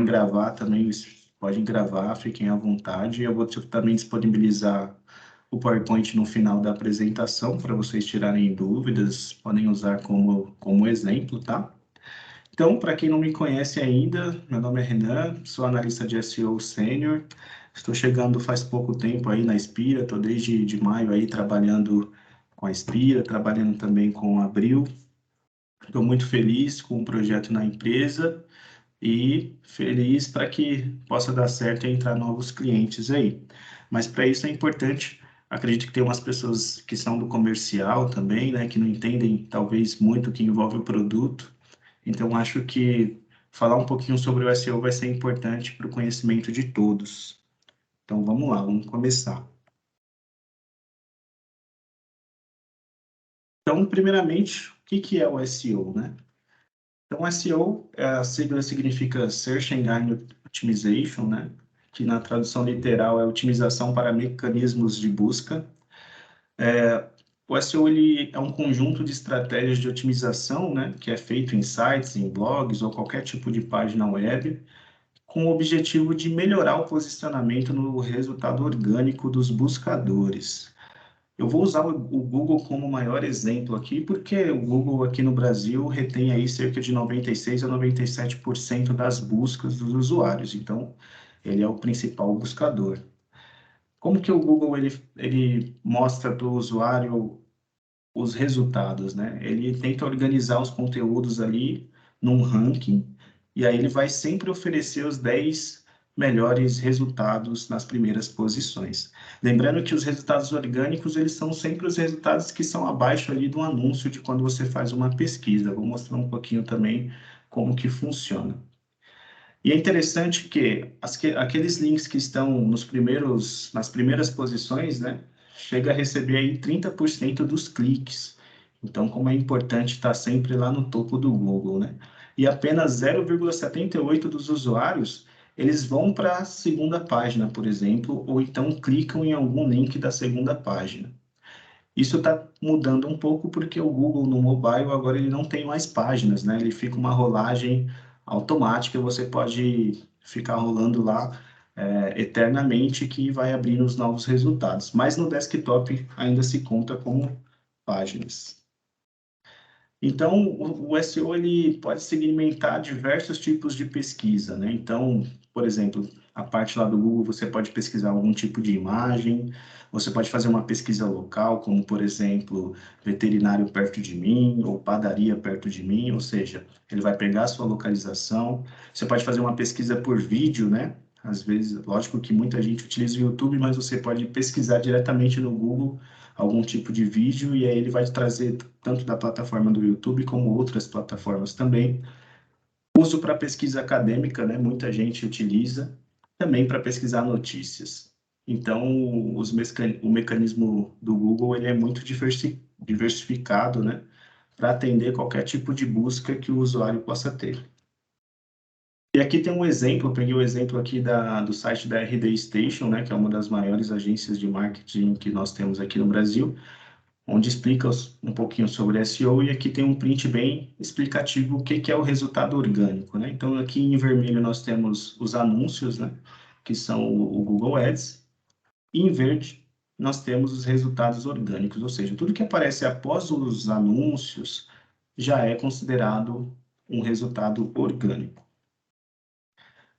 gravar também, podem gravar, fiquem à vontade. Eu vou também disponibilizar o PowerPoint no final da apresentação para vocês tirarem dúvidas, podem usar como exemplo, tá? Então, para quem não me conhece ainda, meu nome é Renan, sou analista de SEO sênior, estou chegando faz pouco tempo aí na Inspira, estou desde de maio aí trabalhando com a Inspira, trabalhando também com a Abril. Estou muito feliz com o projeto na empresa e feliz para que possa dar certo e entrar novos clientes aí. Mas para isso é importante, acredito que tem umas pessoas que são do comercial também, né, que não entendem talvez muito o que envolve o produto. Então, acho que falar um pouquinho sobre o SEO vai ser importante para o conhecimento de todos. Então, vamos lá, vamos começar. Então, primeiramente, o que é o SEO, né? Então, SEO, a sigla significa Search Engine Optimization, né? Que na tradução literal é otimização para mecanismos de busca. O SEO ele é um conjunto de estratégias de otimização, né? Que é feito em sites, em blogs ou qualquer tipo de página web, com o objetivo de melhorar o posicionamento no resultado orgânico dos buscadores. Eu vou usar o Google como maior exemplo aqui, porque o Google aqui no Brasil retém aí cerca de 96 a 97% das buscas dos usuários, então ele é o principal buscador. Como que o Google ele mostra para o usuário os resultados, né? Ele tenta organizar os conteúdos ali num ranking, e aí ele vai sempre oferecer os 10 melhores resultados nas primeiras posições. Lembrando que os resultados orgânicos, eles são sempre os resultados que são abaixo ali do anúncio de quando você faz uma pesquisa. Vou mostrar um pouquinho também como que funciona. E é interessante que aqueles links que estão nas primeiras posições, né, chega a receber aí 30% dos cliques. Então, como é importante estar sempre lá no topo do Google, né? E apenas 0,78 dos usuários, eles vão para a segunda página, por exemplo, ou então clicam em algum link da segunda página. Isso está mudando um pouco porque o Google no mobile agora ele não tem mais páginas, né? Ele fica uma rolagem automática, você pode ficar rolando lá eternamente que vai abrindo os novos resultados. Mas no desktop ainda se conta como páginas. Então, o SEO ele pode segmentar diversos tipos de pesquisa, né? Então, por exemplo, a parte lá do Google, você pode pesquisar algum tipo de imagem, você pode fazer uma pesquisa local, como, por exemplo, veterinário perto de mim, ou padaria perto de mim, ou seja, ele vai pegar a sua localização. Você pode fazer uma pesquisa por vídeo, né? Às vezes, lógico que muita gente utiliza o YouTube, mas você pode pesquisar diretamente no Google algum tipo de vídeo e aí ele vai trazer tanto da plataforma do YouTube como outras plataformas também. Uso para pesquisa acadêmica, né? Muita gente utiliza também para pesquisar notícias. Então, o mecanismo do Google ele é muito diversificado, né? Para atender qualquer tipo de busca que o usuário possa ter. E aqui tem um exemplo, eu peguei o exemplo aqui do site da RD Station, né, que é uma das maiores agências de marketing que nós temos aqui no Brasil, onde explica um pouquinho sobre SEO, e aqui tem um print bem explicativo o que é o resultado orgânico, né? Então, aqui em vermelho nós temos os anúncios, né, que são o Google Ads, e em verde nós temos os resultados orgânicos, ou seja, tudo que aparece após os anúncios já é considerado um resultado orgânico.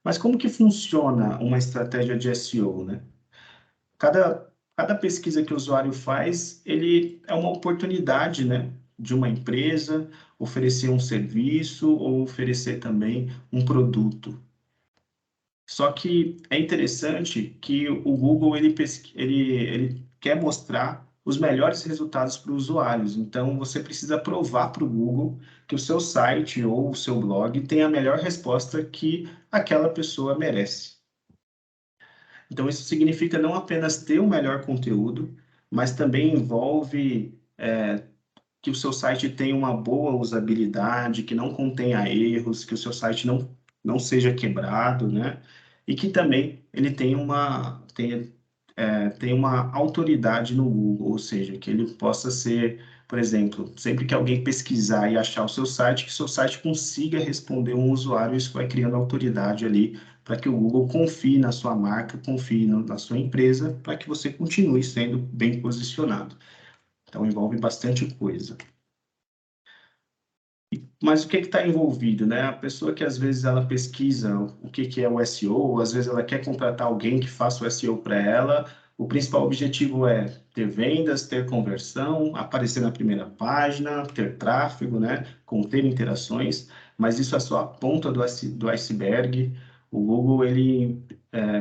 Mas como que funciona uma estratégia de SEO, né? Cada pesquisa que o usuário faz, ele é uma oportunidade, né, de uma empresa oferecer um serviço ou oferecer também um produto. Só que é interessante que o Google ele quer mostrar os melhores resultados para os usuários. Então, você precisa provar para o Google que o seu site ou o seu blog tem a melhor resposta que aquela pessoa merece. Então, isso significa não apenas ter o melhor conteúdo, mas também envolve que o seu site tenha uma boa usabilidade, que não contenha erros, que o seu site não seja quebrado, né? E que também ele tenha uma autoridade no Google, ou seja, que ele possa ser Por exemplo, sempre que alguém pesquisar e achar o seu site, que o seu site consiga responder um usuário, isso vai criando autoridade ali para que o Google confie na sua marca, confie na sua empresa, para que você continue sendo bem posicionado. Então, envolve bastante coisa. Mas o que está envolvido, né? A pessoa que às vezes ela pesquisa o que é o SEO, ou às vezes ela quer contratar alguém que faça o SEO para ela. O principal objetivo é ter vendas, ter conversão, aparecer na primeira página, ter tráfego, né? Conter interações. Mas isso é só a ponta do iceberg. O Google,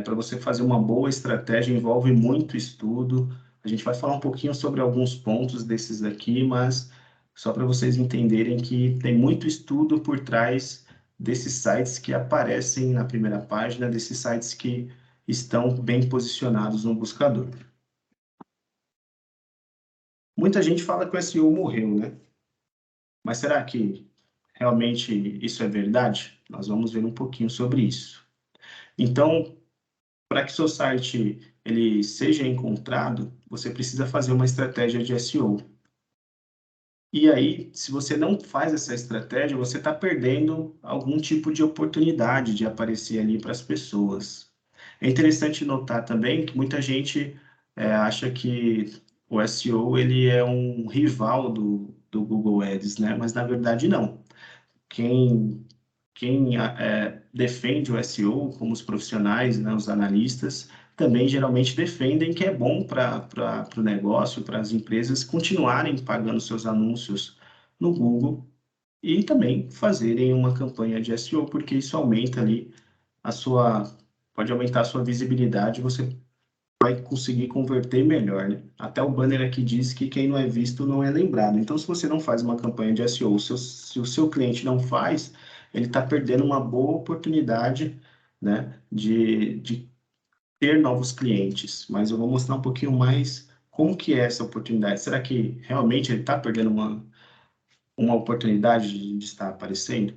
para você fazer uma boa estratégia, envolve muito estudo. A gente vai falar um pouquinho sobre alguns pontos desses aqui, mas só para vocês entenderem que tem muito estudo por trás desses sites que aparecem na primeira página, desses sites que estão bem posicionados no buscador. Muita gente fala que o SEO morreu, né? Mas será que realmente isso é verdade? Nós vamos ver um pouquinho sobre isso. Então, para que seu site ele seja encontrado, você precisa fazer uma estratégia de SEO. E aí, se você não faz essa estratégia, você está perdendo algum tipo de oportunidade de aparecer ali para as pessoas. É interessante notar também que muita gente acha que o SEO ele é um rival do Google Ads, né? Mas na verdade não. Quem defende o SEO, como os profissionais, né, os analistas, também geralmente defendem que é bom para o negócio, para as empresas continuarem pagando seus anúncios no Google e também fazerem uma campanha de SEO, porque isso aumenta ali pode aumentar a sua visibilidade, você vai conseguir converter melhor, né? Até o banner aqui diz que quem não é visto não é lembrado. Então, se você não faz uma campanha de SEO, se o seu cliente não faz, ele está perdendo uma boa oportunidade, né, de ter novos clientes. Mas eu vou mostrar um pouquinho mais como que é essa oportunidade. Será que realmente ele está perdendo uma oportunidade de estar aparecendo?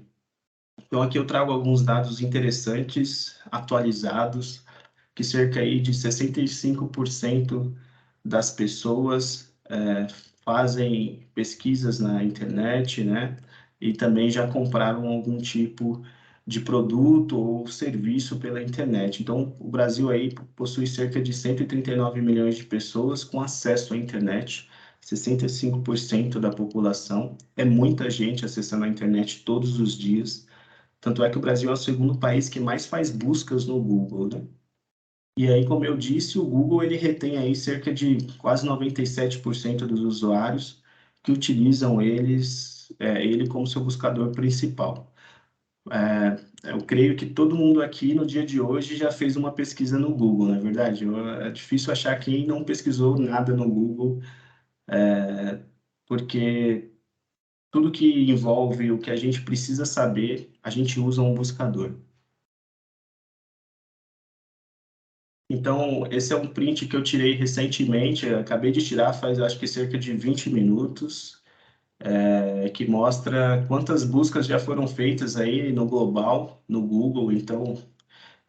Então, aqui eu trago alguns dados interessantes, atualizados, que cerca aí de 65% das pessoas fazem pesquisas na internet, né? E também já compraram algum tipo de produto ou serviço pela internet. Então, o Brasil aí possui cerca de 139 milhões de pessoas com acesso à internet, 65% da população. É muita gente acessando a internet todos os dias. Tanto é que o Brasil é o segundo país que mais faz buscas no Google, né? E aí, como eu disse, o Google ele retém aí cerca de quase 97% dos usuários que utilizam ele como seu buscador principal. Eu creio que todo mundo aqui no dia de hoje já fez uma pesquisa no Google, não é verdade? É difícil achar quem não pesquisou nada no Google, porque tudo que envolve o que a gente precisa saber, a gente usa um buscador. Então, esse é um print que eu tirei recentemente, eu acabei de tirar faz acho que cerca de 20 minutos, que mostra quantas buscas já foram feitas aí no global, no Google. Então,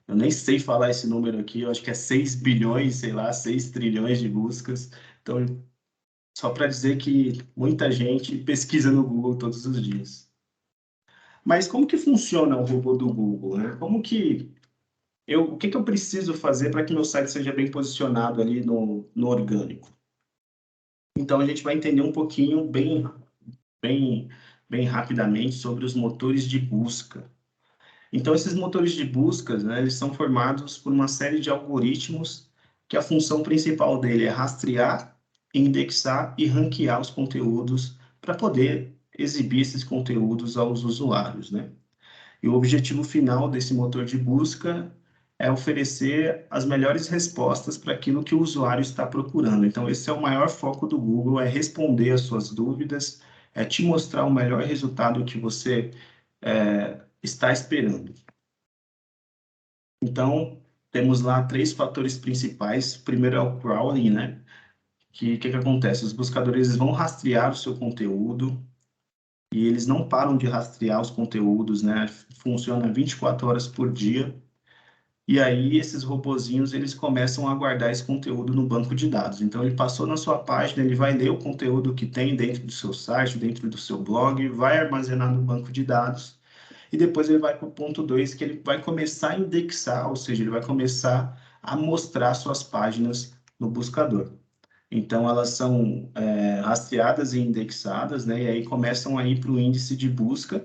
eu nem sei falar esse número aqui, eu acho que é 6 bilhões, sei lá, 6 trilhões de buscas. Então, só para dizer que muita gente pesquisa no Google todos os dias. Mas como que funciona o robô do Google, né? O que eu preciso fazer para que meu site seja bem posicionado ali no orgânico? Então, a gente vai entender um pouquinho, bem, bem rapidamente, sobre os motores de busca. Então, esses motores de busca, né, eles são formados por uma série de algoritmos que a função principal dele é rastrear, indexar e ranquear os conteúdos para poder exibir esses conteúdos aos usuários, né? E o objetivo final desse motor de busca é oferecer as melhores respostas para aquilo que o usuário está procurando. Então, esse é o maior foco do Google, é responder às suas dúvidas, é te mostrar o melhor resultado que você está esperando. Então, temos lá três fatores principais. O primeiro é o crawling, né? Que acontece? Os buscadores vão rastrear o seu conteúdo, e eles não param de rastrear os conteúdos, né? Funciona 24 horas por dia. E aí, esses robozinhos, eles começam a guardar esse conteúdo no banco de dados. Então, ele passou na sua página, ele vai ler o conteúdo que tem dentro do seu site, dentro do seu blog, vai armazenar no banco de dados, e depois ele vai para o ponto 2, que ele vai começar a indexar, ou seja, ele vai começar a mostrar suas páginas no buscador. Então, elas são rastreadas e indexadas, né? E aí começam a ir para o índice de busca,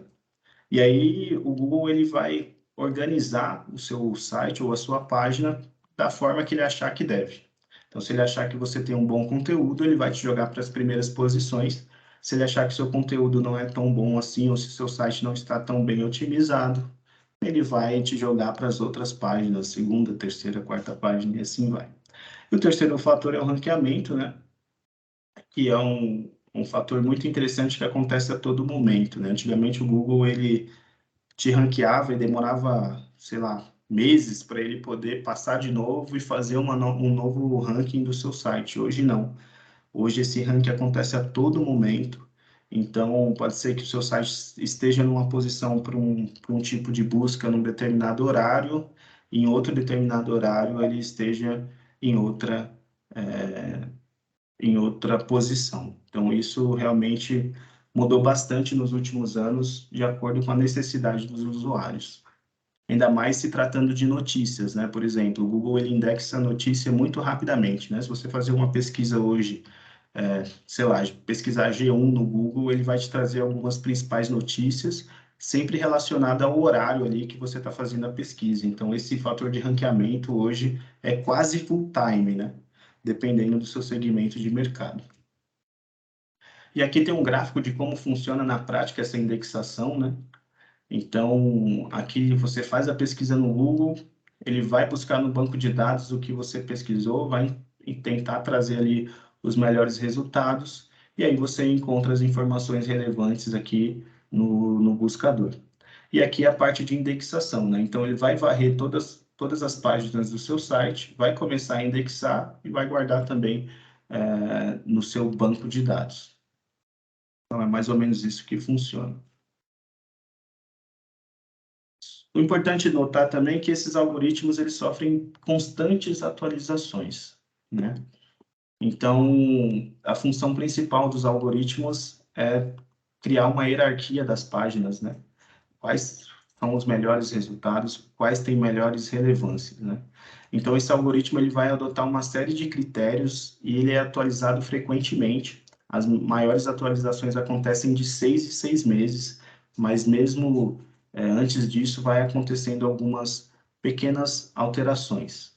e aí o Google ele vai organizar o seu site ou a sua página da forma que ele achar que deve. Então, se ele achar que você tem um bom conteúdo, ele vai te jogar para as primeiras posições. Se ele achar que seu conteúdo não é tão bom assim, ou se seu site não está tão bem otimizado, ele vai te jogar para as outras páginas, segunda, terceira, quarta página, e assim vai. E o terceiro fator é o ranqueamento, né? Que é um fator muito interessante que acontece a todo momento, né? Antigamente o Google ele te ranqueava e demorava, sei lá, meses para ele poder passar de novo e fazer um novo ranking do seu site. Hoje não. Hoje esse ranking acontece a todo momento. Então, pode ser que o seu site esteja numa posição para um tipo de busca num determinado horário, e em outro determinado horário ele esteja em em outra posição. Então, isso realmente mudou bastante nos últimos anos, de acordo com a necessidade dos usuários. Ainda mais se tratando de notícias, né? Por exemplo, o Google ele indexa a notícia muito rapidamente, né? Se você fazer uma pesquisa hoje, sei lá, pesquisar G1 no Google, ele vai te trazer algumas principais notícias, sempre relacionada ao horário ali que você está fazendo a pesquisa. Então, esse fator de ranqueamento hoje é quase full time, né? Dependendo do seu segmento de mercado. E aqui tem um gráfico de como funciona na prática essa indexação, né? Então, aqui você faz a pesquisa no Google, ele vai buscar no banco de dados o que você pesquisou, vai tentar trazer ali os melhores resultados, e aí você encontra as informações relevantes aqui no buscador. E aqui é a parte de indexação, né? Então, ele vai varrer todas as páginas do seu site, vai começar a indexar e vai guardar também no seu banco de dados. Então, é mais ou menos isso que funciona. O importante notar também é que esses algoritmos eles sofrem constantes atualizações, né? Então, a função principal dos algoritmos é criar uma hierarquia das páginas, né? Quais são os melhores resultados, quais têm melhores relevâncias, né? Então, esse algoritmo ele vai adotar uma série de critérios e ele é atualizado frequentemente. As maiores atualizações acontecem de 6 em 6 meses, mas mesmo antes disso vai acontecendo algumas pequenas alterações.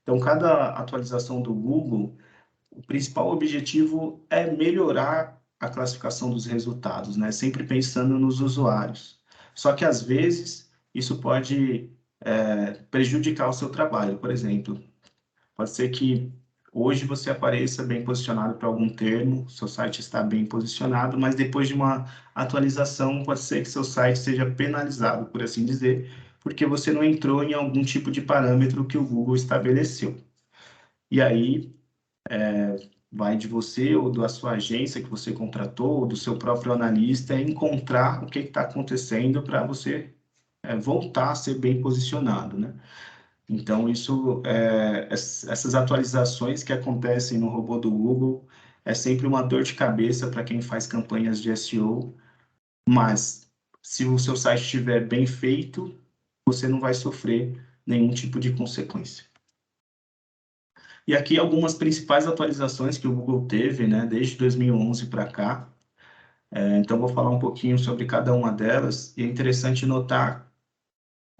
Então, cada atualização do Google, o principal objetivo é melhorar a classificação dos resultados, né? Sempre pensando nos usuários. Só que, às vezes, isso pode prejudicar o seu trabalho. Por exemplo, pode ser que hoje você apareça bem posicionado para algum termo, seu site está bem posicionado, mas depois de uma atualização, pode ser que seu site seja penalizado, por assim dizer, porque você não entrou em algum tipo de parâmetro que o Google estabeleceu. E aí, vai de você ou da sua agência que você contratou, ou do seu próprio analista, encontrar o que está acontecendo para você voltar a ser bem posicionado, né? Então, essas atualizações que acontecem no robô do Google é sempre uma dor de cabeça para quem faz campanhas de SEO, mas se o seu site estiver bem feito, você não vai sofrer nenhum tipo de consequência. E aqui algumas principais atualizações que o Google teve, né, desde 2011 para cá. Então, vou falar um pouquinho sobre cada uma delas. E é interessante notar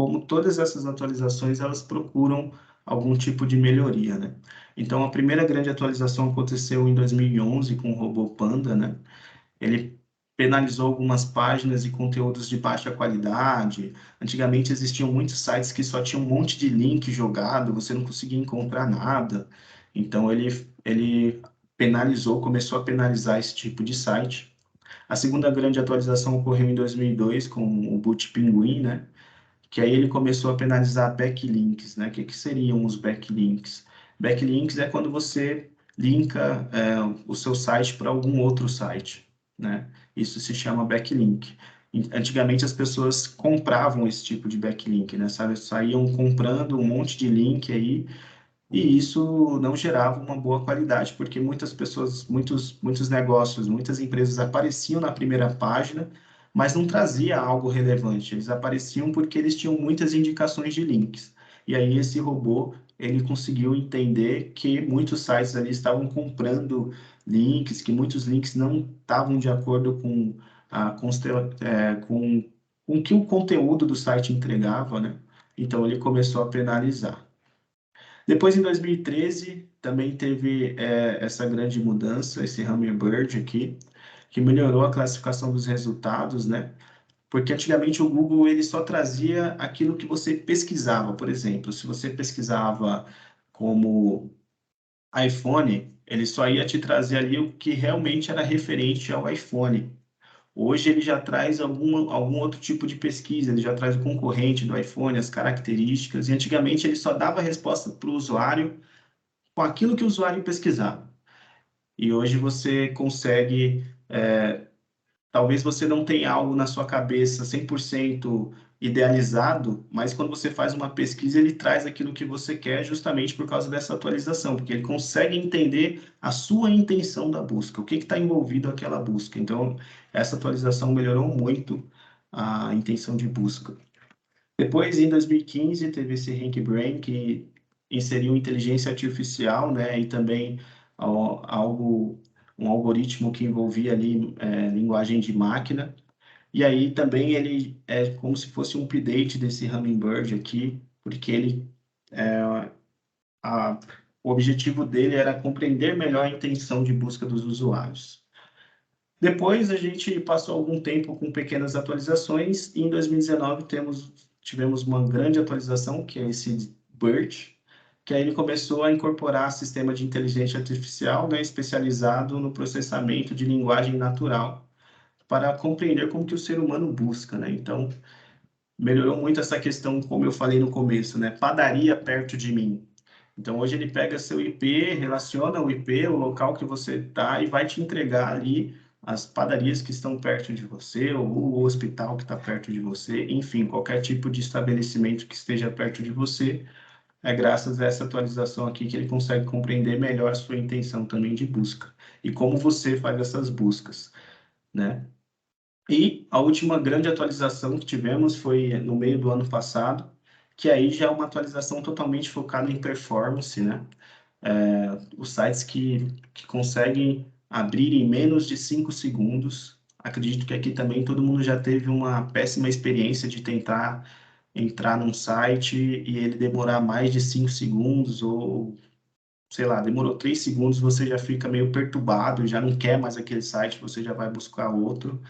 como todas essas atualizações elas procuram algum tipo de melhoria, né? Então, a primeira grande atualização aconteceu em 2011 com o robô Panda, né? Ele penalizou algumas páginas e conteúdos de baixa qualidade. Antigamente existiam muitos sites que só tinham um monte de link jogado, você não conseguia encontrar nada. Então, ele penalizou, começou a penalizar esse tipo de site. A segunda grande atualização ocorreu em 2002 com o Boot Penguin, né? Que aí ele começou a penalizar backlinks, né? O que seriam os backlinks? Backlinks é quando você linka o seu site para algum outro site, né? Isso se chama backlink. Antigamente as pessoas compravam esse tipo de backlink, né? Sabe? Saíam comprando um monte de link aí, e isso não gerava uma boa qualidade, porque muitas pessoas, muitos negócios, muitas empresas apareciam na primeira página, mas não trazia algo relevante. Eles apareciam porque eles tinham muitas indicações de links. E aí esse robô, ele conseguiu entender que muitos sites ali estavam comprando links, que muitos links não estavam de acordo com com o que o conteúdo do site entregava, né? Então ele começou a penalizar. Depois, em 2013, também teve essa grande mudança, esse Hummingbird aqui, que melhorou a classificação dos resultados, né? Porque antigamente o Google ele só trazia aquilo que você pesquisava, por exemplo, se você pesquisava como iPhone, ele só ia te trazer ali o que realmente era referente ao iPhone. Hoje ele já traz algum outro tipo de pesquisa, ele já traz o concorrente do iPhone, as características, e antigamente ele só dava a resposta para o usuário com aquilo que o usuário pesquisava. E hoje você consegue, talvez você não tenha algo na sua cabeça 100% idealizado, mas quando você faz uma pesquisa, ele traz aquilo que você quer justamente por causa dessa atualização, porque ele consegue entender a sua intenção da busca, o que está envolvido aquela busca. Então, essa atualização melhorou muito a intenção de busca. Depois, em 2015, teve esse RankBrain, que inseriu inteligência artificial, né, e também um algoritmo que envolvia ali linguagem de máquina. E aí também ele é como se fosse um update desse Hummingbird aqui, porque a, o objetivo dele era compreender melhor a intenção de busca dos usuários. Depois a gente passou algum tempo com pequenas atualizações e em 2019 tivemos uma grande atualização, que é esse BERT, que aí ele começou a incorporar sistema de inteligência artificial, né, especializado no processamento de linguagem natural para compreender como que o ser humano busca, né? Então, melhorou muito essa questão, como eu falei no começo, né? Padaria perto de mim. Então, hoje ele pega seu IP, relaciona o IP, o local que você está, e vai te entregar ali as padarias que estão perto de você, ou o hospital que está perto de você, enfim, qualquer tipo de estabelecimento que esteja perto de você, é graças a essa atualização aqui que ele consegue compreender melhor a sua intenção também de busca e como você faz essas buscas, né? E a última grande atualização que tivemos foi no meio do ano passado, que aí já é uma atualização totalmente focada em performance, né? Os sites que conseguem abrir em menos de 5 segundos. Acredito que aqui também todo mundo já teve uma péssima experiência de tentar entrar num site e ele demorar mais de 5 segundos ou, sei lá, demorou 3 segundos, você já fica meio perturbado, já não quer mais aquele site, você já vai buscar outro.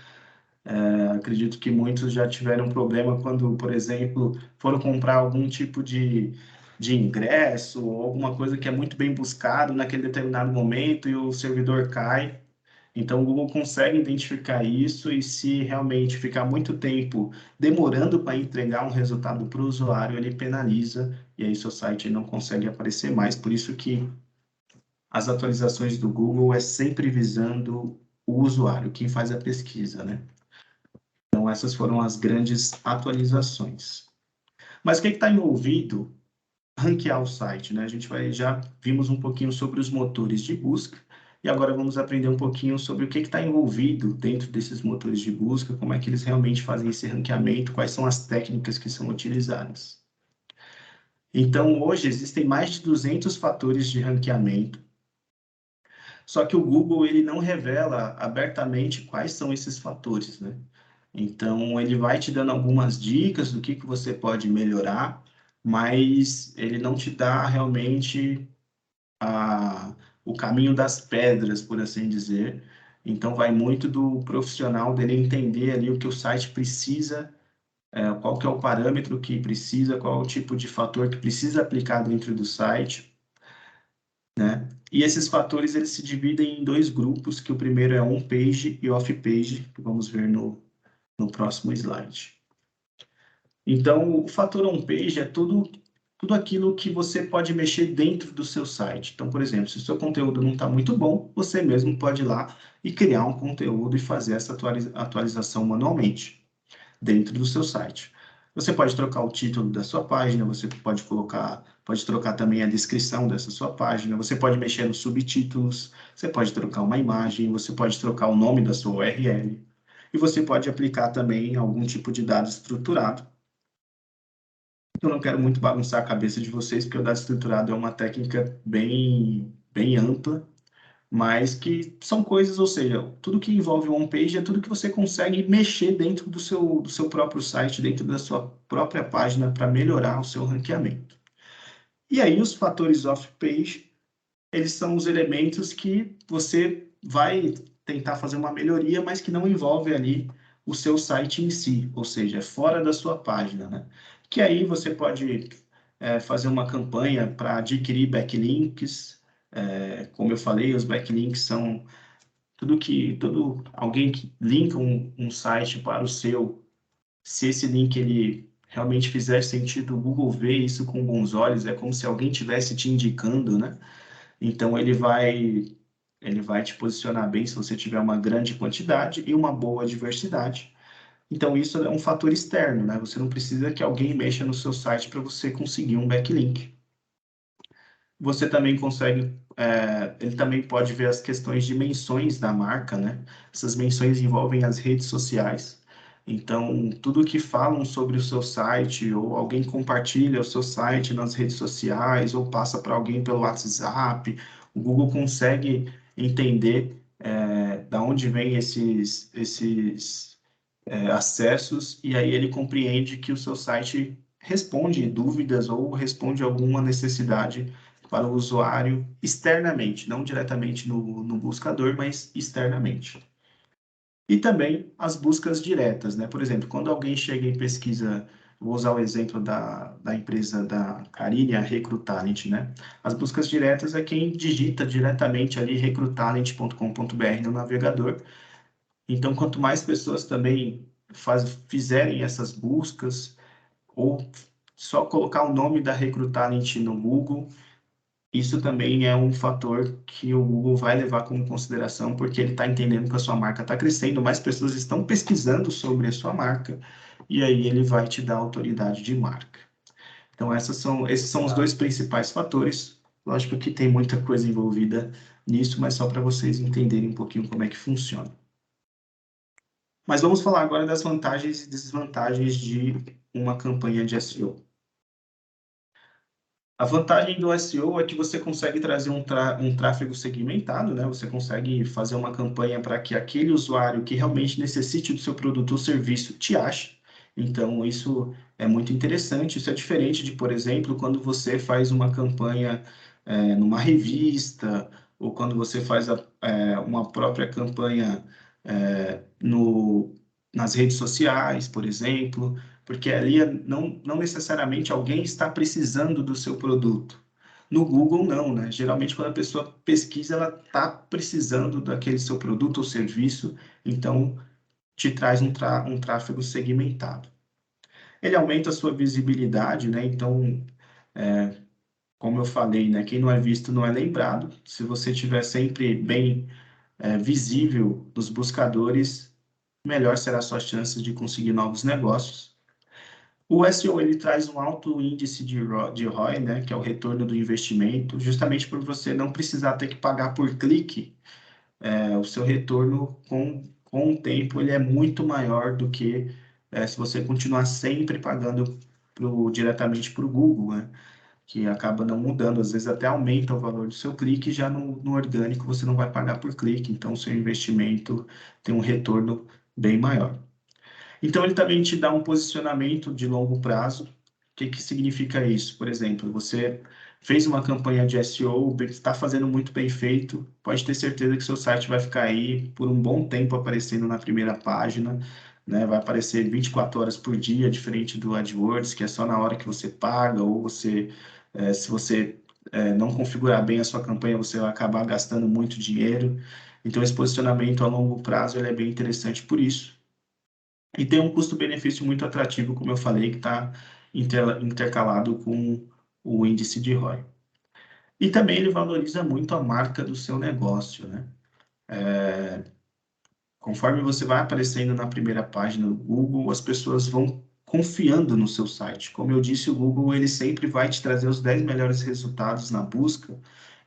Acredito que muitos já tiveram problema quando, por exemplo, foram comprar algum tipo de ingresso ou alguma coisa que é muito bem buscado naquele determinado momento e o servidor cai. Então, o Google consegue identificar isso e se realmente ficar muito tempo demorando para entregar um resultado para o usuário, ele penaliza e aí seu site não consegue aparecer mais. Por isso que as atualizações do Google é sempre visando o usuário, quem faz a pesquisa, né? Então, essas foram as grandes atualizações. Mas o que está envolvido? Ranquear o site, né? Já vimos um pouquinho sobre os motores de busca e agora vamos aprender um pouquinho sobre o que está envolvido dentro desses motores de busca, como é que eles realmente fazem esse ranqueamento, quais são as técnicas que são utilizadas. Então, hoje existem mais de 200 fatores de ranqueamento, só que o Google ele não revela abertamente quais são esses fatores, né? Então, ele vai te dando algumas dicas do que você pode melhorar, mas ele não te dá realmente o caminho das pedras, por assim dizer. Então, vai muito do profissional dele entender ali o que o site precisa, qual que é o parâmetro que precisa, qual é o tipo de fator que precisa aplicar dentro do site, né? E esses fatores, eles se dividem em dois grupos, que o primeiro é on-page e off-page, que vamos ver no próximo slide. Então, o fator on-page é tudo aquilo que você pode mexer dentro do seu site. Então, por exemplo, se o seu conteúdo não está muito bom, você mesmo pode ir lá e criar um conteúdo e fazer essa atualização manualmente. dentro do seu site. Você pode trocar o título da sua página, você pode trocar também a descrição dessa sua página, você pode mexer nos subtítulos, você pode trocar uma imagem, você pode trocar o nome da sua URL, e você pode aplicar também algum tipo de dado estruturado. Eu não quero muito bagunçar a cabeça de vocês, porque o dado estruturado é uma técnica bem ampla, mas que são coisas, ou seja, tudo que envolve o on-page é tudo que você consegue mexer dentro do seu próprio site, dentro da sua própria página para melhorar o seu ranqueamento. E aí os fatores off-page, eles são os elementos que você vai tentar fazer uma melhoria, mas que não envolve ali o seu site em si, ou seja, fora da sua página, né? Que aí você pode fazer uma campanha para adquirir backlinks. Como eu falei, os backlinks são alguém que linka um site para o seu, se esse link ele realmente fizer sentido, o Google vê isso com bons olhos, é como se alguém tivesse te indicando, né? Então ele vai te posicionar bem se você tiver uma grande quantidade e uma boa diversidade. Então isso é um fator externo, né? Você não precisa que alguém mexa no seu site para você conseguir um backlink. Você também consegue, ele também pode ver as questões de menções da marca, né? Essas menções envolvem as redes sociais. Então, tudo que falam sobre o seu site, ou alguém compartilha o seu site nas redes sociais, ou passa para alguém pelo WhatsApp, o Google consegue entender da onde vêm esses acessos, e aí ele compreende que o seu site responde dúvidas ou responde alguma necessidade para o usuário externamente, não diretamente no buscador, mas externamente. E também as buscas diretas, né? Por exemplo, quando alguém chega e pesquisa, vou usar o exemplo da empresa da Carine, a Recrutalent, né? As buscas diretas é quem digita diretamente ali recrutalent.com.br no navegador. Então, quanto mais pessoas também fizerem essas buscas, ou só colocar o nome da Recrutalent no Google, isso também é um fator que o Google vai levar como consideração, porque ele está entendendo que a sua marca está crescendo, mais pessoas estão pesquisando sobre a sua marca, e aí ele vai te dar autoridade de marca. Então, esses são os dois principais fatores. Lógico que tem muita coisa envolvida nisso, mas só para vocês entenderem um pouquinho como é que funciona. Mas vamos falar agora das vantagens e desvantagens de uma campanha de SEO. A vantagem do SEO é que você consegue trazer um tráfego segmentado, né? Você consegue fazer uma campanha para que aquele usuário que realmente necessite do seu produto ou serviço te ache. Então, isso é muito interessante. Isso é diferente de, por exemplo, quando você faz uma campanha numa revista, ou quando você faz uma própria campanha nas redes sociais, por exemplo, porque ali não necessariamente alguém está precisando do seu produto. No Google, não, né? Geralmente, quando a pessoa pesquisa, ela está precisando daquele seu produto ou serviço, então te traz um tráfego segmentado. Ele aumenta a sua visibilidade, né? Então, como eu falei, né? Quem não é visto não é lembrado. Se você estiver sempre bem visível nos buscadores, melhor será a sua chance de conseguir novos negócios. O SEO ele traz um alto índice de ROI, né, que é o retorno do investimento, justamente por você não precisar ter que pagar por clique. O seu retorno com o tempo ele é muito maior do que se você continuar sempre pagando diretamente para o Google, né, que acaba não mudando, às vezes até aumenta o valor do seu clique, já no orgânico você não vai pagar por clique, então o seu investimento tem um retorno bem maior. Então, ele também te dá um posicionamento de longo prazo. O que significa isso? Por exemplo, você fez uma campanha de SEO, está fazendo muito bem feito, pode ter certeza que seu site vai ficar aí por um bom tempo aparecendo na primeira página, né? Vai aparecer 24 horas por dia, diferente do AdWords, que é só na hora que você paga, ou se você não configurar bem a sua campanha, você vai acabar gastando muito dinheiro. Então, esse posicionamento a longo prazo ele é bem interessante por isso. E tem um custo-benefício muito atrativo, como eu falei, que está intercalado com o índice de ROI. E também ele valoriza muito a marca do seu negócio, né? Conforme você vai aparecendo na primeira página do Google, as pessoas vão confiando no seu site. Como eu disse, o Google ele sempre vai te trazer os 10 melhores resultados na busca.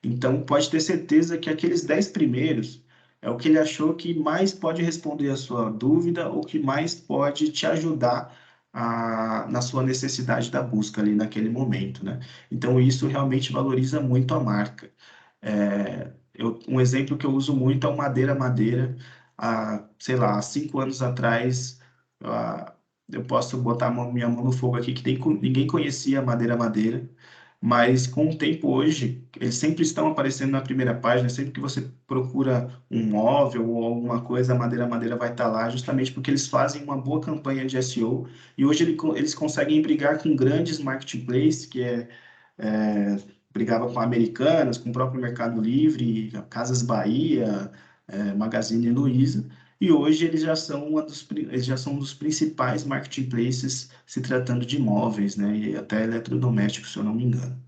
Então, pode ter certeza que aqueles 10 primeiros é o que ele achou que mais pode responder a sua dúvida ou que mais pode te ajudar na sua necessidade da busca ali naquele momento, né? Então, isso realmente valoriza muito a marca. Um exemplo que eu uso muito é o Madeira Madeira. Sei lá, há 5 anos atrás, eu posso botar minha mão no fogo aqui, que ninguém conhecia a Madeira Madeira, mas com o tempo hoje, eles sempre estão aparecendo na primeira página, sempre que você procura um móvel ou alguma coisa, a Madeira Madeira vai estar lá, justamente porque eles fazem uma boa campanha de SEO, e hoje eles conseguem brigar com grandes marketplaces, é, brigava com Americanas, com o próprio Mercado Livre, Casas Bahia, Magazine Luiza, e hoje eles já são um dos principais marketplaces se tratando de imóveis, né, e até eletrodomésticos, se eu não me engano.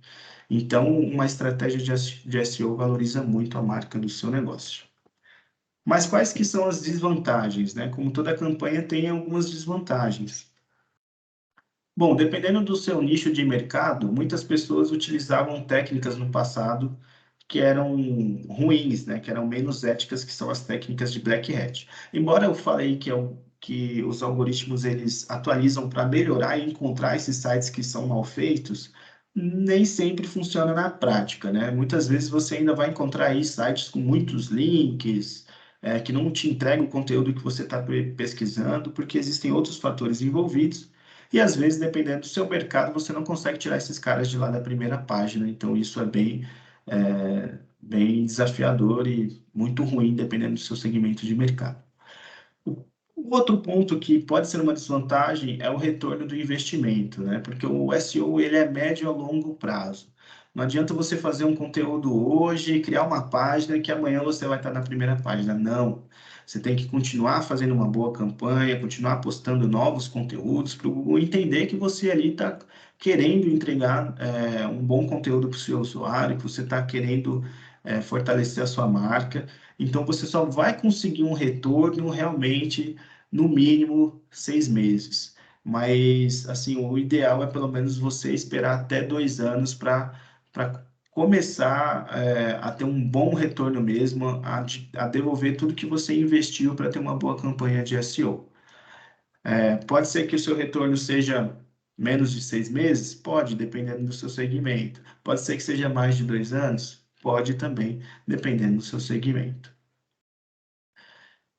Então, uma estratégia de SEO valoriza muito a marca do seu negócio. Mas quais que são as desvantagens, né? Como toda campanha tem algumas desvantagens. Bom, dependendo do seu nicho de mercado, muitas pessoas utilizavam técnicas no passado que eram ruins, né? Que eram menos éticas, que são as técnicas de Black Hat. Embora eu falei que os algoritmos eles atualizam para melhorar e encontrar esses sites que são mal feitos, nem sempre funciona na prática, né? Muitas vezes você ainda vai encontrar aí sites com muitos links, que não te entregam o conteúdo que você está pesquisando, porque existem outros fatores envolvidos. E às vezes, dependendo do seu mercado, você não consegue tirar esses caras de lá da primeira página. Então, isso é bem desafiador e muito ruim, dependendo do seu segmento de mercado. O outro ponto que pode ser uma desvantagem é o retorno do investimento, né? Porque o SEO ele é médio a longo prazo. Não adianta você fazer um conteúdo hoje, criar uma página que amanhã você vai estar na primeira página. Não. Você tem que continuar fazendo uma boa campanha, continuar postando novos conteúdos para o Google entender que você ali está querendo entregar um bom conteúdo para o seu usuário, que você está querendo fortalecer a sua marca. Então, você só vai conseguir um retorno realmente no mínimo 6 meses. Mas, assim, o ideal é pelo menos você esperar até 2 anos para começar a ter um bom retorno mesmo, a devolver tudo que você investiu para ter uma boa campanha de SEO. Pode ser que o seu retorno seja menos de 6 meses? Pode, dependendo do seu segmento. Pode ser que seja mais de 2 anos? Pode também, dependendo do seu segmento.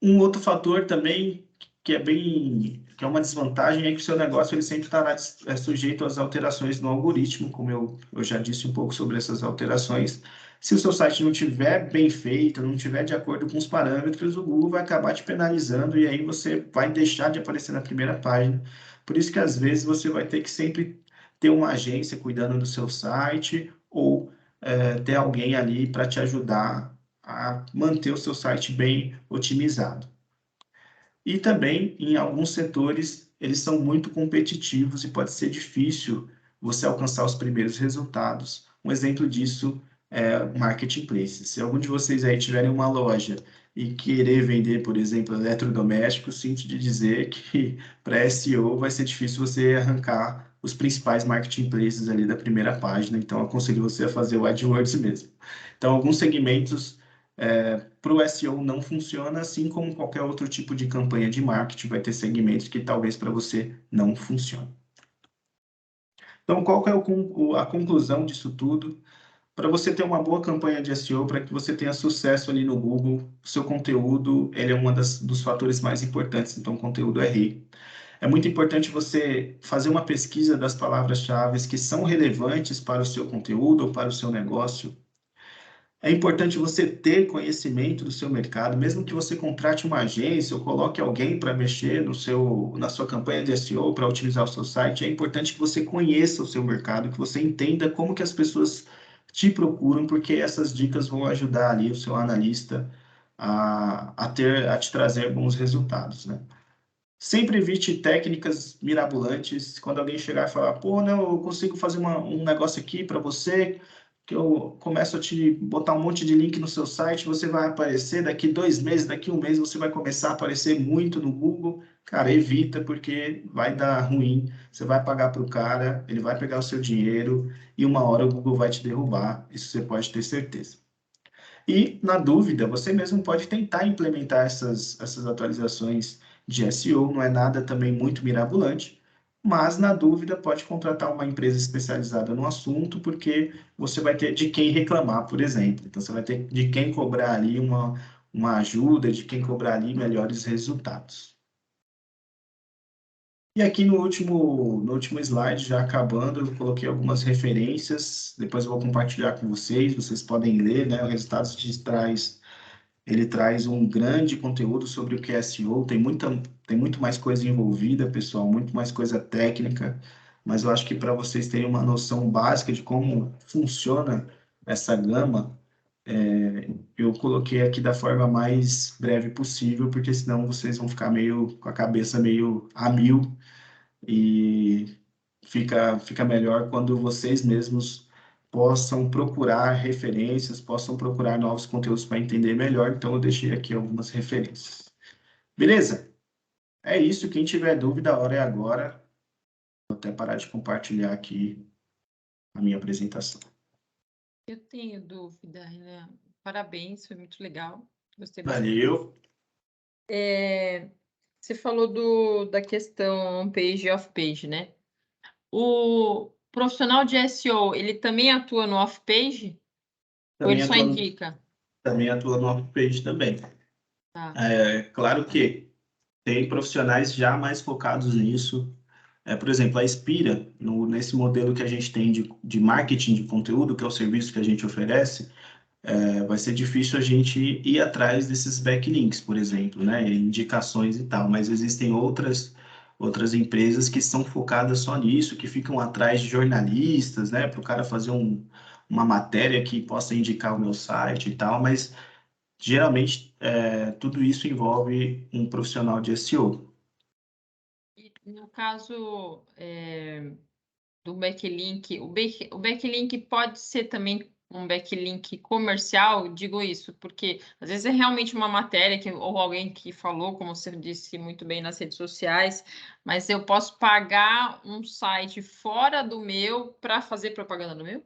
Um outro fator também que é uma desvantagem é que o seu negócio ele sempre estará sujeito às alterações no algoritmo, como eu já disse um pouco sobre essas alterações. Se o seu site não tiver bem feito, não tiver de acordo com os parâmetros, o Google vai acabar te penalizando e aí você vai deixar de aparecer na primeira página. Por isso que às vezes você vai ter que sempre ter uma agência cuidando do seu site ou ter alguém ali para te ajudar a manter o seu site bem otimizado. E também, em alguns setores, eles são muito competitivos e pode ser difícil você alcançar os primeiros resultados. Um exemplo disso é marketplace. Se algum de vocês aí tiverem uma loja e querer vender, por exemplo, eletrodomésticos, sinto de dizer que para SEO vai ser difícil você arrancar os principais marketplaces ali da primeira página, então aconselho você a fazer o AdWords mesmo. Então, alguns segmentos para o SEO não funciona, assim como qualquer outro tipo de campanha de marketing, vai ter segmentos que talvez para você não funcione. Então, qual que é a conclusão disso tudo? Para você ter uma boa campanha de SEO, para que você tenha sucesso ali no Google, o seu conteúdo ele é um dos fatores mais importantes, então o conteúdo é rei. É muito importante você fazer uma pesquisa das palavras-chave que são relevantes para o seu conteúdo ou para o seu negócio. É importante você ter conhecimento do seu mercado, mesmo que você contrate uma agência ou coloque alguém para mexer na sua campanha de SEO, para otimizar o seu site. É importante que você conheça o seu mercado, que você entenda como que as pessoas te procuram, porque essas dicas vão ajudar ali o seu analista a te trazer bons resultados, né? Sempre evite técnicas mirabolantes. Quando alguém chegar e falar, pô, não, eu consigo fazer um negócio aqui para você que eu começo a te botar um monte de link no seu site, você vai aparecer daqui 2 meses, daqui 1 mês, você vai começar a aparecer muito no Google. Cara, evita, porque vai dar ruim. Você vai pagar para o cara, ele vai pegar o seu dinheiro e uma hora o Google vai te derrubar. Isso você pode ter certeza. E, na dúvida, você mesmo pode tentar implementar essas atualizações de SEO, não é nada também muito mirabolante, mas, na dúvida, pode contratar uma empresa especializada no assunto, porque você vai ter de quem reclamar, por exemplo. Então, você vai ter de quem cobrar ali uma ajuda, de quem cobrar ali melhores resultados. E aqui no último slide, já acabando, eu coloquei algumas referências, depois eu vou compartilhar com vocês, vocês podem ler, né? O Resultados Digitais, ele traz um grande conteúdo sobre o que é SEO, tem muito mais coisa envolvida, pessoal, muito mais coisa técnica, mas eu acho que para vocês terem uma noção básica de como funciona essa gama, eu coloquei aqui da forma mais breve possível, porque senão vocês vão ficar meio com a cabeça meio a mil e fica melhor quando vocês mesmos possam procurar referências, possam procurar novos conteúdos para entender melhor. Então, eu deixei aqui algumas referências. Beleza? É isso. Quem tiver dúvida, a hora é agora. Vou até parar de compartilhar aqui a minha apresentação. Eu tenho dúvida, Renan. Parabéns, foi muito legal. Gostei bastante. Valeu. Você falou da questão on-page e off-page, né? O profissional de SEO, ele também atua no off-page? Ou ele Também só atua, indica? também atua no off-page também. Tá. É claro que tem profissionais já mais focados nisso. Por exemplo, a Inspira, nesse modelo que a gente tem de marketing de conteúdo, que é o serviço que a gente oferece, vai ser difícil a gente ir atrás desses backlinks, por exemplo, né? Indicações e tal, mas existem outras empresas que são focadas só nisso, que ficam atrás de jornalistas, né? Para o cara fazer uma matéria que possa indicar o meu site e tal, mas geralmente tudo isso envolve um profissional de SEO. E no caso do backlink, o backlink pode ser também um backlink comercial, digo isso, porque às vezes é realmente uma matéria ou alguém que falou, como você disse muito bem nas redes sociais, mas eu posso pagar um site fora do meu para fazer propaganda no meu?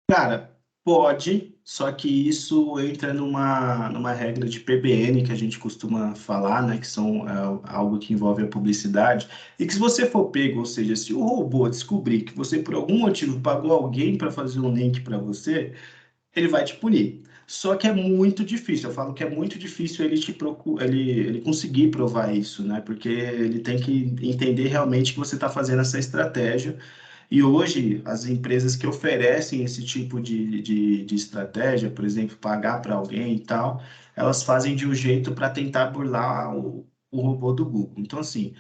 Cara, pode, só que isso entra numa regra de PBN que a gente costuma falar, né? Que são algo que envolve a publicidade. E que se você for pego, ou seja, se o robô descobrir que você por algum motivo pagou alguém para fazer um link para você, ele vai te punir. Só que é muito difícil, eu falo que é muito difícil ele conseguir provar isso, né? Porque ele tem que entender realmente que você está fazendo essa estratégia. E hoje, as empresas que oferecem esse tipo de estratégia, por exemplo, pagar para alguém e tal, elas fazem de um jeito para tentar burlar o robô do Google. Então, assim,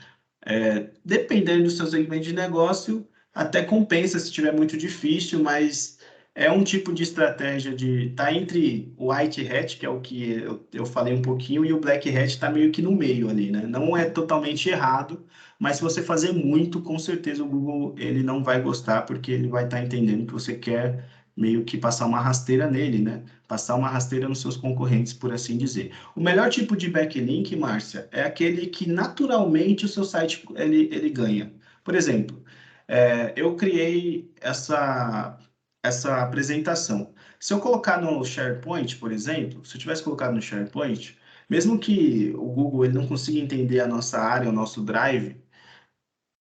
dependendo do seu segmento de negócio, até compensa se estiver muito difícil, mas é um tipo de estratégia de tá entre o white hat, que é o que eu falei um pouquinho, e o black hat está meio que no meio ali, né? Não é totalmente errado, mas se você fazer muito, com certeza o Google ele não vai gostar, porque ele vai estar entendendo que você quer meio que passar uma rasteira nele, né? Passar uma rasteira nos seus concorrentes, por assim dizer. O melhor tipo de backlink, Márcia, é aquele que naturalmente o seu site ele ganha. Por exemplo, eu criei essa apresentação. Se eu colocar no SharePoint, por exemplo, se eu tivesse colocado no SharePoint, mesmo que o Google ele não consiga entender a nossa área, o nosso Drive,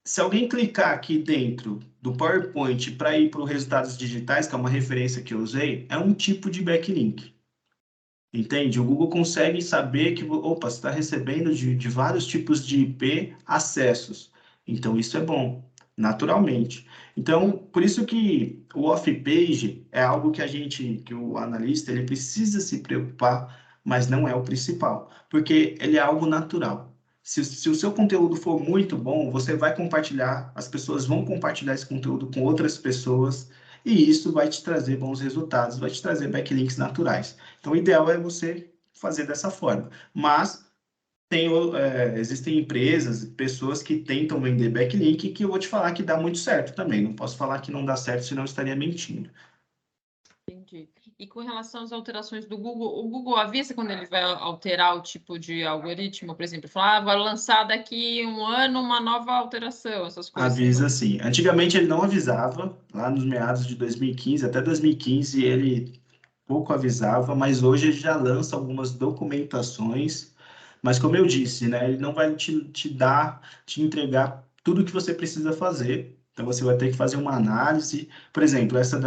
se alguém clicar aqui dentro do PowerPoint para ir para os resultados digitais, que é uma referência que eu usei, é um tipo de backlink. Entende? O Google consegue saber que, opa, você está recebendo de vários tipos de IP acessos. Então, isso é bom, naturalmente. Então, por isso que o off-page é algo que o analista, ele precisa se preocupar, mas não é o principal, porque ele é algo natural. Se o seu conteúdo for muito bom, você vai compartilhar, as pessoas vão compartilhar esse conteúdo com outras pessoas, e isso vai te trazer bons resultados, vai te trazer backlinks naturais. Então, o ideal é você fazer dessa forma. Mas existem empresas, pessoas que tentam vender backlink que eu vou te falar que dá muito certo também. Não posso falar que não dá certo, senão eu estaria mentindo. Entendi. E com relação às alterações do Google, o Google avisa quando ele vai alterar o tipo de algoritmo, por exemplo, falar, vai lançar daqui um ano uma nova alteração, essas coisas. Avisa sim. Antigamente ele não avisava, lá nos meados de 2015, até 2015 ele pouco avisava, mas hoje ele já lança algumas documentações. Mas como eu disse, né, ele não vai te entregar tudo o que você precisa fazer. Então você vai ter que fazer uma análise. Por exemplo, essa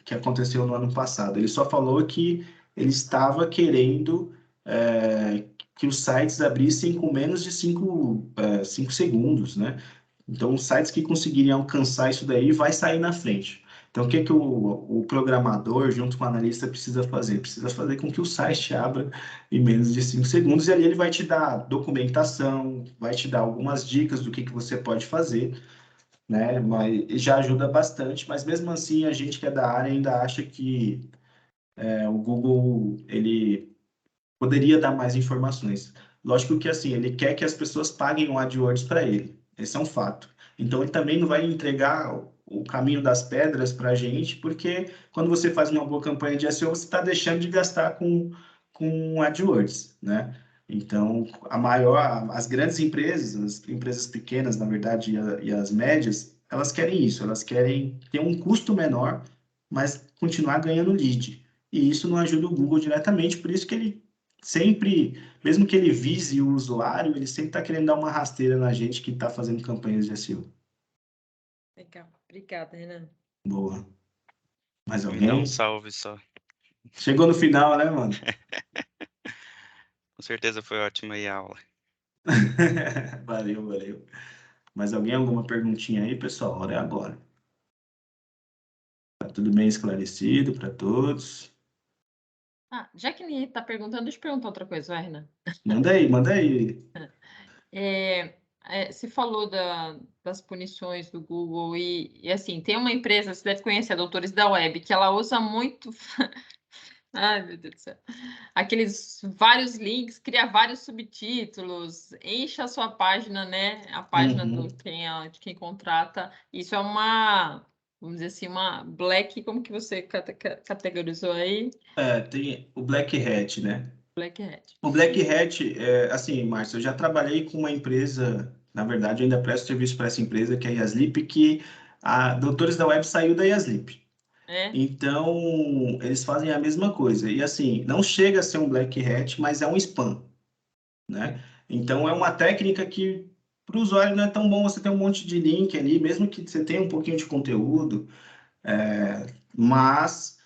que aconteceu no ano passado. Ele só falou que ele estava querendo que os sites abrissem com menos de 5 segundos, né? Então, os sites que conseguirem alcançar isso daí vai sair na frente. Então, o que que o programador, junto com o analista, precisa fazer? Precisa fazer com que o site abra em menos de 5 segundos, e ali ele vai te dar documentação, vai te dar algumas dicas do que você pode fazer, né? Mas já ajuda bastante, mas mesmo assim, a gente que é da área ainda acha que o Google, ele poderia dar mais informações. Lógico que assim, ele quer que as pessoas paguem o AdWords para ele. Esse é um fato. Então ele também não vai entregar o caminho das pedras para a gente, porque quando você faz uma boa campanha de SEO, você está deixando de gastar com AdWords, né? Então, as grandes empresas, as empresas pequenas, na verdade, e as médias, elas querem isso, elas querem ter um custo menor, mas continuar ganhando lead. E isso não ajuda o Google diretamente, por isso que ele sempre, mesmo que ele vise o usuário, ele sempre está querendo dar uma rasteira na gente que está fazendo campanhas de SEO. Legal. Obrigada, Renan. Boa. Mais Me dá um alguém? salve só. Chegou no final, né, mano? Com certeza foi ótima aí a aula. Valeu, valeu. Mais alguém? Alguma perguntinha aí, pessoal? Hora é agora. Tá tudo bem esclarecido para todos? Já que ninguém está perguntando, deixa eu perguntar outra coisa, vai, Renan. Manda aí, manda aí. Você falou das punições do Google e assim, tem uma empresa, você deve conhecer, a Doutores da Web, que ela usa muito... Ai, meu Deus do céu. Aqueles vários links, cria vários subtítulos, enche a sua página, né? A página de quem contrata. Isso é uma, vamos dizer assim, uma black, como que você categorizou aí? Tem o Black Hat, né? Black Hat. O Black Hat, assim, Márcio, eu já trabalhei com uma empresa, na verdade, eu ainda presto serviço para essa empresa, que é a Yaslip, que a Doutores da Web saiu da Yaslip. Então, eles fazem a mesma coisa. E assim, não chega a ser um Black Hat, mas é um spam, né? Então, é uma técnica que para o usuário não é tão bom você ter um monte de link ali, mesmo que você tenha um pouquinho de conteúdo, mas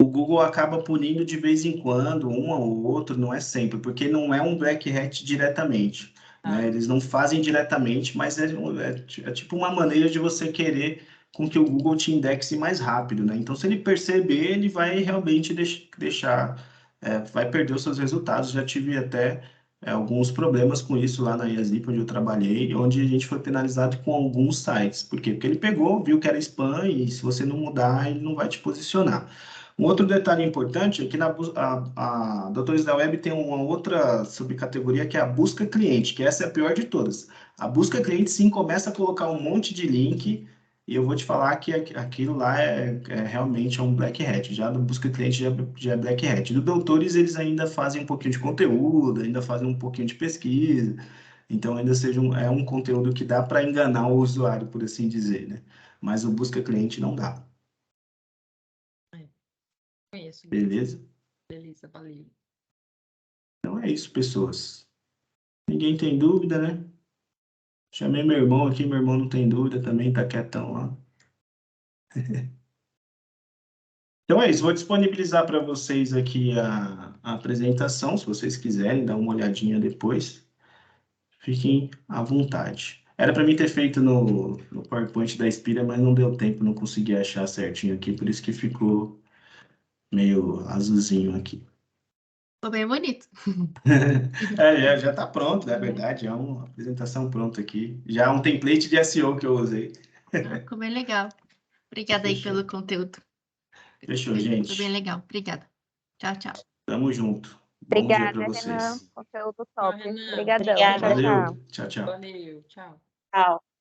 o Google acaba punindo de vez em quando, um ou outro, não é sempre, porque não é um Black Hat diretamente, né? Eles não fazem diretamente, mas é tipo uma maneira de você querer com que o Google te indexe mais rápido, né? Então, se ele perceber, ele vai realmente deixar, vai perder os seus resultados. Já tive até alguns problemas com isso lá na Yaslip, onde eu trabalhei, onde a gente foi penalizado com alguns sites. Por quê? Porque ele pegou, viu que era spam, e se você não mudar, ele não vai te posicionar. Um outro detalhe importante é que a Doutores da Web tem uma outra subcategoria que é a busca cliente, que essa é a pior de todas. A busca cliente sim começa a colocar um monte de link e eu vou te falar que aquilo lá realmente um Black Hat. Já no busca cliente já é Black Hat. Do Doutores eles ainda fazem um pouquinho de conteúdo, ainda fazem um pouquinho de pesquisa. Então ainda é um conteúdo que dá para enganar o usuário, por assim dizer, né? Mas o busca cliente não dá. Conheço. Beleza? Beleza, valeu. Então é isso, pessoas. Ninguém tem dúvida, né? Chamei meu irmão aqui, meu irmão não tem dúvida também, tá quietão lá. Então é isso, vou disponibilizar para vocês aqui a apresentação, se vocês quiserem dar uma olhadinha depois. Fiquem à vontade. Era para mim ter feito no PowerPoint da Inspira, mas não deu tempo, não consegui achar certinho aqui, por isso que ficou meio azulzinho aqui. Ficou bem bonito. Já está pronto, na verdade, é uma apresentação pronta aqui. Já é um template de SEO que eu usei. Ficou bem legal. Obrigada aí pelo conteúdo. Fechou, gente. Foi bem legal. Obrigada. Tchau, tchau. Tamo junto. Bom dia para Obrigada, vocês. Renan. Conteúdo top. Renan. Obrigadão. Valeu. Tchau, tchau. Tchau, tchau. Valeu, tchau. Tchau.